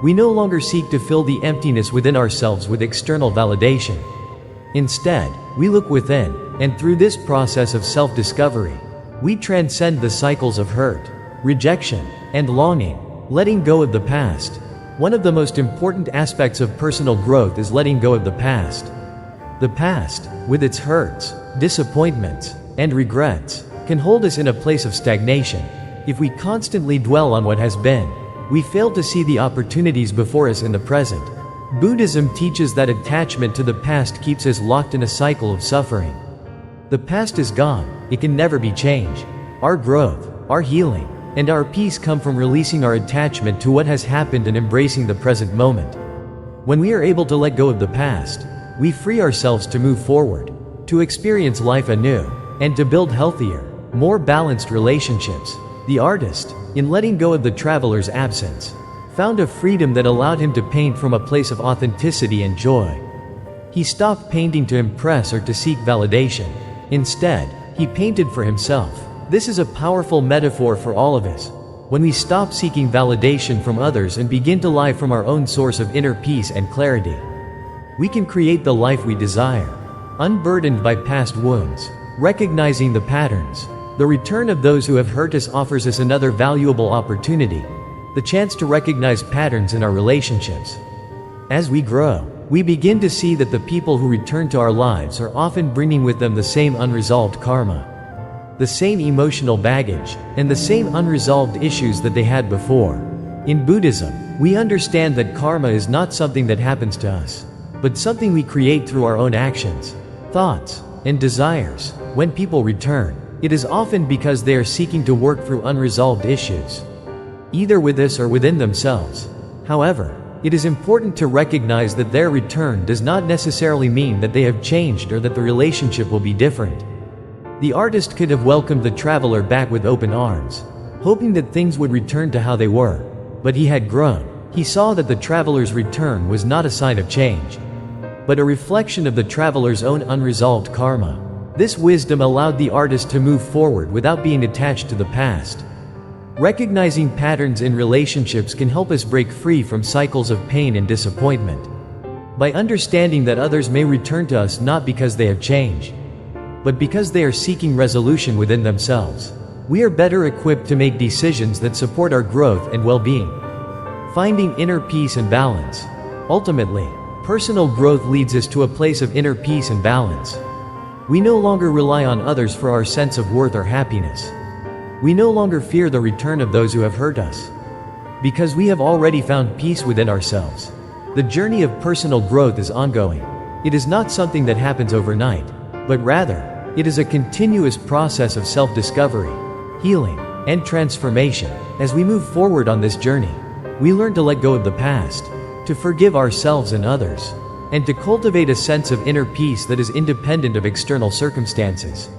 We no longer seek to fill the emptiness within ourselves with external validation. Instead, we look within, and through this process of self-discovery, we transcend the cycles of hurt, rejection, and longing, letting go of the past. One of the most important aspects of personal growth is letting go of the past. The past, with its hurts, disappointments, and regrets, can hold us in a place of stagnation. If we constantly dwell on what has been, we fail to see the opportunities before us in the present. Buddhism teaches that attachment to the past keeps us locked in a cycle of suffering. The past is gone, it can never be changed. Our growth, our healing, and our peace come from releasing our attachment to what has happened and embracing the present moment. When we are able to let go of the past, we free ourselves to move forward, to experience life anew, and to build healthier, more balanced relationships. The artist, in letting go of the traveler's absence, found a freedom that allowed him to paint from a place of authenticity and joy. He stopped painting to impress or to seek validation. Instead, he painted for himself. This is a powerful metaphor for all of us. When we stop seeking validation from others and begin to live from our own source of inner peace and clarity, we can create the life we desire, unburdened by past wounds. Recognizing the patterns, the return of those who have hurt us offers us another valuable opportunity, the chance to recognize patterns in our relationships. As we grow, we begin to see that the people who return to our lives are often bringing with them the same unresolved karma, the same emotional baggage, and the same unresolved issues that they had before. In Buddhism, we understand that karma is not something that happens to us, but something we create through our own actions, thoughts, and desires. When people return, it is often because they are seeking to work through unresolved issues, either with us or within themselves. However, it is important to recognize that their return does not necessarily mean that they have changed or that the relationship will be different. The artist could have welcomed the traveler back with open arms, hoping that things would return to how they were. But he had grown. He saw that the traveler's return was not a sign of change, but a reflection of the traveler's own unresolved karma. This wisdom allowed the artist to move forward without being attached to the past. Recognizing patterns in relationships can help us break free from cycles of pain and disappointment. By understanding that others may return to us not because they have changed, but because they are seeking resolution within themselves, we are better equipped to make decisions that support our growth and well-being. Finding inner peace and balance. Ultimately, personal growth leads us to a place of inner peace and balance. We no longer rely on others for our sense of worth or happiness. We no longer fear the return of those who have hurt us, because we have already found peace within ourselves. The journey of personal growth is ongoing. It is not something that happens overnight, but rather, it is a continuous process of self-discovery, healing, and transformation. As we move forward on this journey, we learn to let go of the past, to forgive ourselves and others, and to cultivate a sense of inner peace that is independent of external circumstances.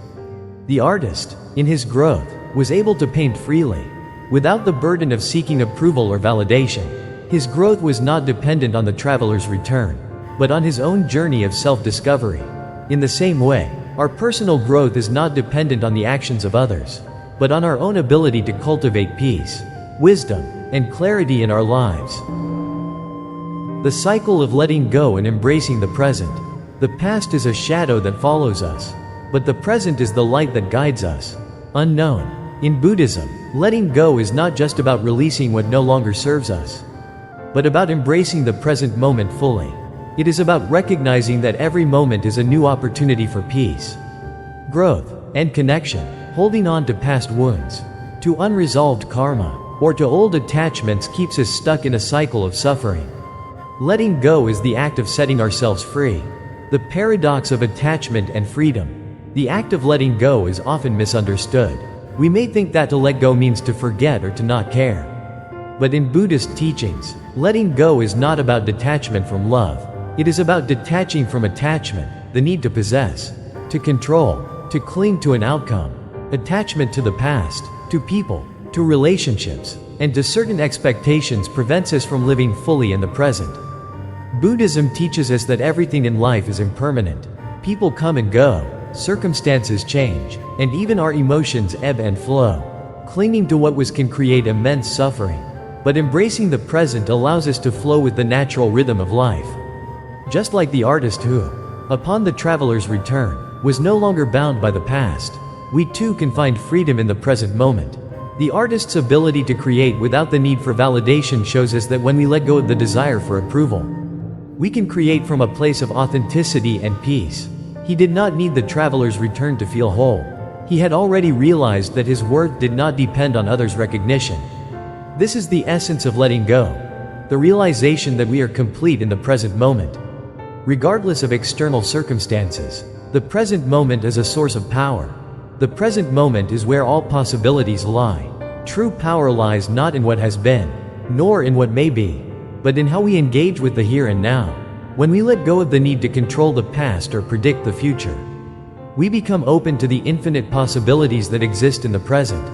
The artist, in his growth, was able to paint freely, without the burden of seeking approval or validation. His growth was not dependent on the traveler's return, but on his own journey of self-discovery. In the same way, our personal growth is not dependent on the actions of others, but on our own ability to cultivate peace, wisdom, and clarity in our lives. The cycle of letting go and embracing the present. The past is a shadow that follows us, but the present is the light that guides us. Unknown. In Buddhism, letting go is not just about releasing what no longer serves us, but about embracing the present moment fully. It is about recognizing that every moment is a new opportunity for peace, growth, and connection. Holding on to past wounds, to unresolved karma, or to old attachments keeps us stuck in a cycle of suffering. Letting go is the act of setting ourselves free. The paradox of attachment and freedom. The act of letting go is often misunderstood. We may think that to let go means to forget or to not care. But in Buddhist teachings, letting go is not about detachment from love. It is about detaching from attachment, the need to possess, to control, to cling to an outcome. Attachment to the past, to people, to relationships, and to certain expectations prevents us from living fully in the present. Buddhism teaches us that everything in life is impermanent. People come and go, circumstances change, and even our emotions ebb and flow. Clinging to what was can create immense suffering. But embracing the present allows us to flow with the natural rhythm of life. Just like the artist who, upon the traveler's return, was no longer bound by the past, we too can find freedom in the present moment. The artist's ability to create without the need for validation shows us that when we let go of the desire for approval, we can create from a place of authenticity and peace. He did not need the traveler's return to feel whole. He had already realized that his worth did not depend on others' recognition. This is the essence of letting go, the realization that we are complete in the present moment. Regardless of external circumstances, the present moment is a source of power. The present moment is where all possibilities lie. True power lies not in what has been, nor in what may be, but in how we engage with the here and now. When we let go of the need to control the past or predict the future, we become open to the infinite possibilities that exist in the present.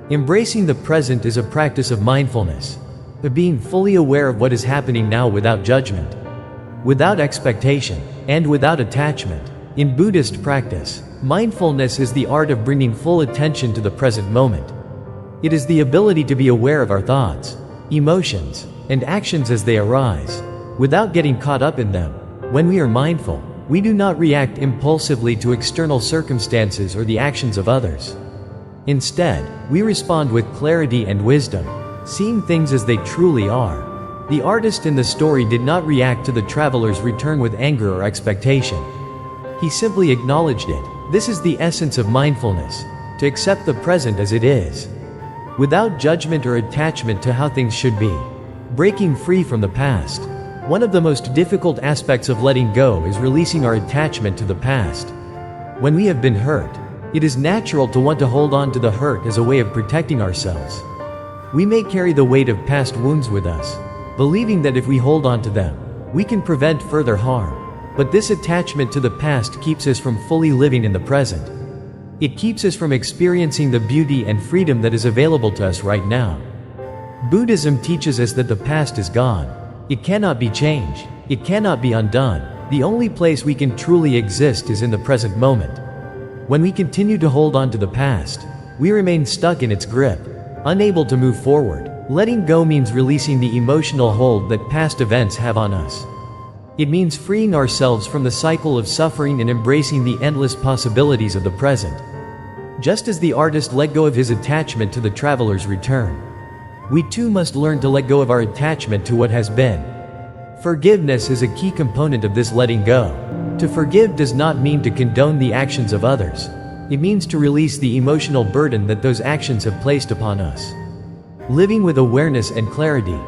Embracing the present is a practice of mindfulness, of being fully aware of what is happening now without judgment, without expectation, and without attachment. In Buddhist practice, mindfulness is the art of bringing full attention to the present moment. It is the ability to be aware of our thoughts, emotions, and actions as they arise, without getting caught up in them. When we are mindful, we do not react impulsively to external circumstances or the actions of others. Instead, we respond with clarity and wisdom, seeing things as they truly are. The artist in the story did not react to the traveler's return with anger or expectation. He simply acknowledged it. This is the essence of mindfulness, to accept the present as it is, without judgment or attachment to how things should be. Breaking free from the past. One of the most difficult aspects of letting go is releasing our attachment to the past. When we have been hurt, it is natural to want to hold on to the hurt as a way of protecting ourselves. We may carry the weight of past wounds with us, believing that if we hold on to them, we can prevent further harm. But this attachment to the past keeps us from fully living in the present. It keeps us from experiencing the beauty and freedom that is available to us right now. Buddhism teaches us that the past is gone. It cannot be changed. It cannot be undone. The only place we can truly exist is in the present moment. When we continue to hold on to the past, we remain stuck in its grip, unable to move forward. Letting go means releasing the emotional hold that past events have on us. It means freeing ourselves from the cycle of suffering and embracing the endless possibilities of the present. Just as the artist let go of his attachment to the traveler's return, we too must learn to let go of our attachment to what has been. Forgiveness is a key component of this letting go. To forgive does not mean to condone the actions of others. It means to release the emotional burden that those actions have placed upon us. Living with awareness and clarity.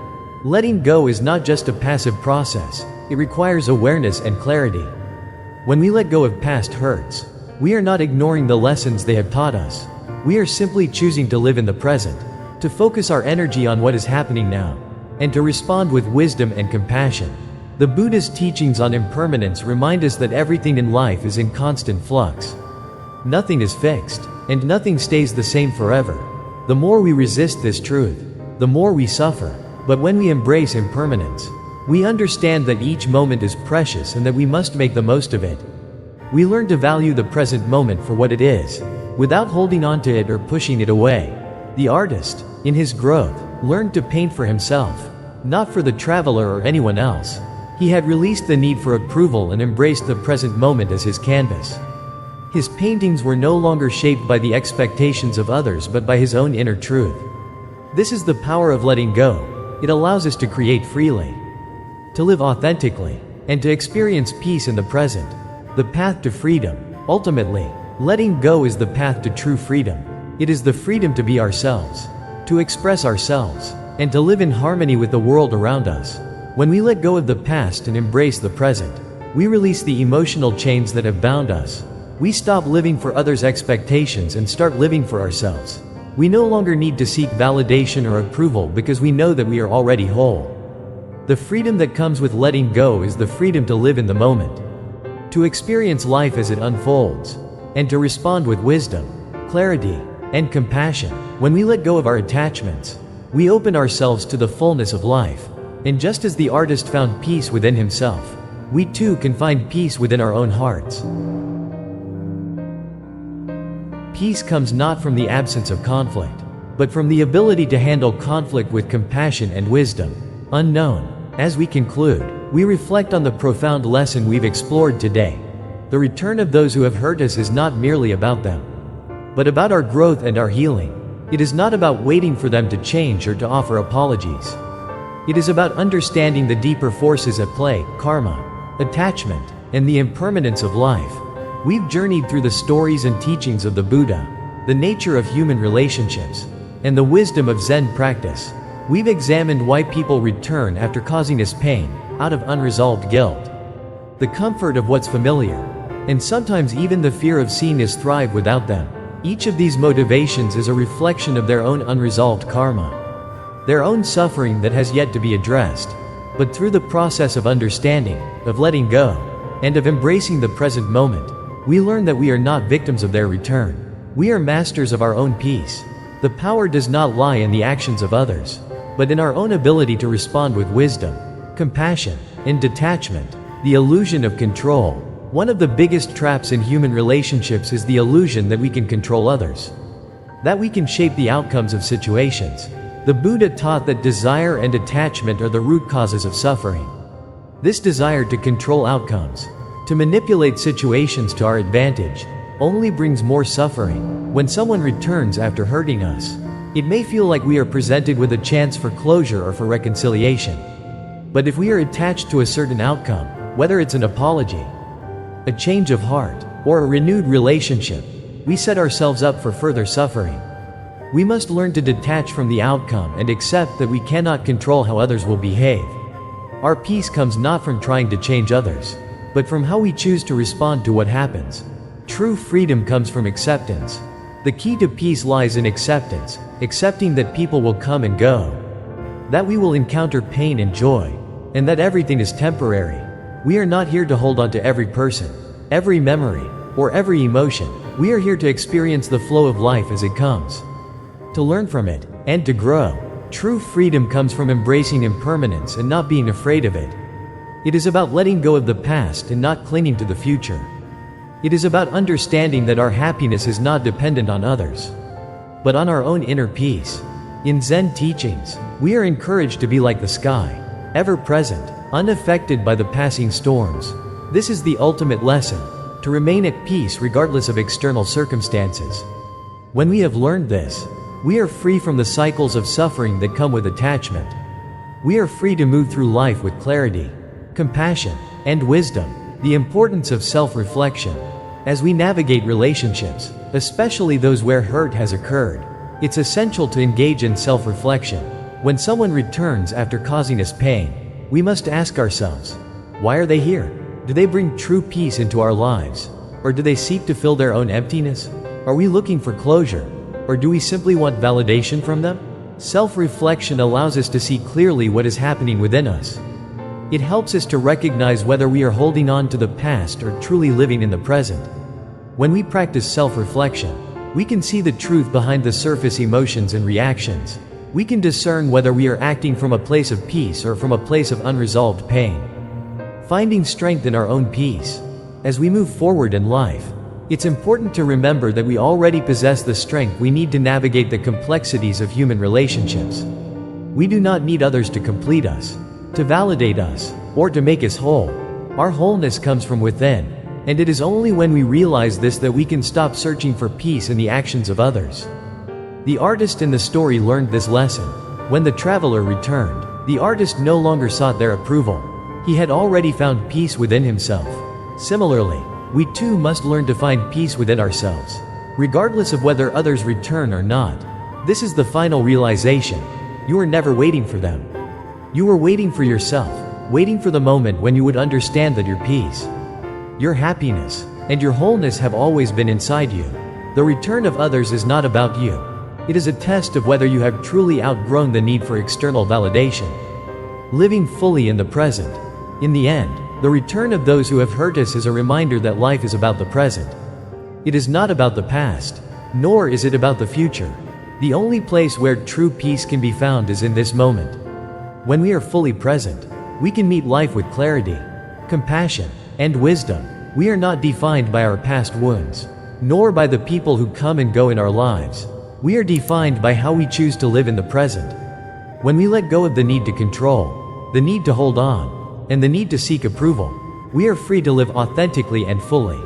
Letting go is not just a passive process. It requires awareness and clarity. When we let go of past hurts, we are not ignoring the lessons they have taught us. We are simply choosing to live in the present, to focus our energy on what is happening now, and to respond with wisdom and compassion. The Buddha's teachings on impermanence remind us that everything in life is in constant flux. Nothing is fixed, and nothing stays the same forever. The more we resist this truth, the more we suffer. But when we embrace impermanence, We understand that each moment is precious and that we must make the most of it. We learn to value the present moment for what it is, without holding on to it or pushing it away. The artist, in his growth, learned to paint for himself, not for the traveler or anyone else. He had released the need for approval and embraced the present moment as his canvas. His paintings were no longer shaped by the expectations of others but by his own inner truth. This is the power of letting go. It allows us to create freely, to live authentically, and to experience peace in the present. The path to freedom. Ultimately, letting go is the path to true freedom. It is the freedom to be ourselves, to express ourselves, and to live in harmony with the world around us. When we let go of the past and embrace the present, we release the emotional chains that have bound us. We stop living for others' expectations and start living for ourselves. We no longer need to seek validation or approval because we know that we are already whole. The freedom that comes with letting go is the freedom to live in the moment, to experience life as it unfolds, and to respond with wisdom, clarity, and compassion. When we let go of our attachments, we open ourselves to the fullness of life. And just as the artist found peace within himself, we too can find peace within our own hearts. Peace comes not from the absence of conflict, but from the ability to handle conflict with compassion and wisdom. Unknown. As we conclude, we reflect on the profound lesson we've explored today. The return of those who have hurt us is not merely about them, but about our growth and our healing. It is not about waiting for them to change or to offer apologies. It is about understanding the deeper forces at play, karma, attachment, and the impermanence of life. We've journeyed through the stories and teachings of the Buddha, the nature of human relationships, and the wisdom of Zen practice. We've examined why people return after causing us pain, out of unresolved guilt, the comfort of what's familiar, and sometimes even the fear of seeing us thrive without them. Each of these motivations is a reflection of their own unresolved karma, their own suffering that has yet to be addressed. But through the process of understanding, of letting go, and of embracing the present moment, we learn that we are not victims of their return. We are masters of our own peace. The power does not lie in the actions of others, but in our own ability to respond with wisdom, compassion, and detachment. The illusion of control. One of the biggest traps in human relationships is the illusion that we can control others, that we can shape the outcomes of situations. The Buddha taught that desire and attachment are the root causes of suffering. This desire to control outcomes, to manipulate situations to our advantage, only brings more suffering. When someone returns after hurting us, it may feel like we are presented with a chance for closure or for reconciliation. But if we are attached to a certain outcome, whether it's an apology, a change of heart, or a renewed relationship, we set ourselves up for further suffering. We must learn to detach from the outcome and accept that we cannot control how others will behave. Our peace comes not from trying to change others, but from how we choose to respond to what happens. True freedom comes from acceptance. The key to peace lies in acceptance, accepting that people will come and go, that we will encounter pain and joy, and that everything is temporary. We are not here to hold on to every person, every memory, or every emotion. We are here to experience the flow of life as it comes, to learn from it, and to grow. True freedom comes from embracing impermanence and not being afraid of it. It is about letting go of the past and not clinging to the future. It is about understanding that our happiness is not dependent on others, but on our own inner peace. In Zen teachings, we are encouraged to be like the sky, ever present, unaffected by the passing storms. This is the ultimate lesson, to remain at peace regardless of external circumstances. When we have learned this, we are free from the cycles of suffering that come with attachment. We are free to move through life with clarity, compassion, and wisdom. The importance of self-reflection. As we navigate relationships, especially those where hurt has occurred, it's essential to engage in self-reflection. When someone returns after causing us pain, we must ask ourselves, why are they here? Do they bring true peace into our lives? Or do they seek to fill their own emptiness? Are we looking for closure? Or do we simply want validation from them? Self-reflection allows us to see clearly what is happening within us. It helps us to recognize whether we are holding on to the past or truly living in the present. When we practice self-reflection, we can see the truth behind the surface emotions and reactions. we can discern whether we are acting from a place of peace or from a place of unresolved pain. Finding strength in our own peace. As we move forward in life, it's important to remember that we already possess the strength we need to navigate the complexities of human relationships. We do not need others to complete us, to validate us, or to make us whole. Our wholeness comes from within, and it is only when we realize this that we can stop searching for peace in the actions of others. The artist in the story learned this lesson. When the traveler returned, the artist no longer sought their approval. He had already found peace within himself. Similarly, we too must learn to find peace within ourselves, regardless of whether others return or not. This is the final realization. You are never waiting for them. You are waiting for yourself, waiting for the moment when you would understand that your peace, your happiness, and your wholeness have always been inside you. The return of others is not about you. It is a test of whether you have truly outgrown the need for external validation. Living fully in the present. In the end, the return of those who have hurt us is a reminder that life is about the present. It is not about the past, nor is it about the future. The only place where true peace can be found is in this moment. When we are fully present, we can meet life with clarity, compassion, and wisdom. We are not defined by our past wounds, nor by the people who come and go in our lives. We are defined by how we choose to live in the present. When we let go of the need to control, the need to hold on, and the need to seek approval, we are free to live authentically and fully.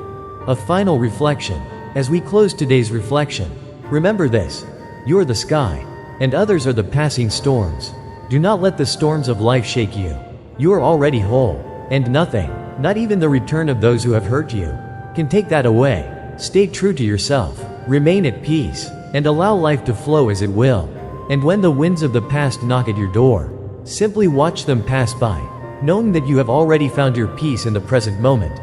A final reflection. As we close today's reflection, remember this: you are the sky, and others are the passing storms. Do not let the storms of life shake you. You are already whole, and nothing, not even the return of those who have hurt you, can take that away. Stay true to yourself, remain at peace, and allow life to flow as it will. And when the winds of the past knock at your door, simply watch them pass by, knowing that you have already found your peace in the present moment.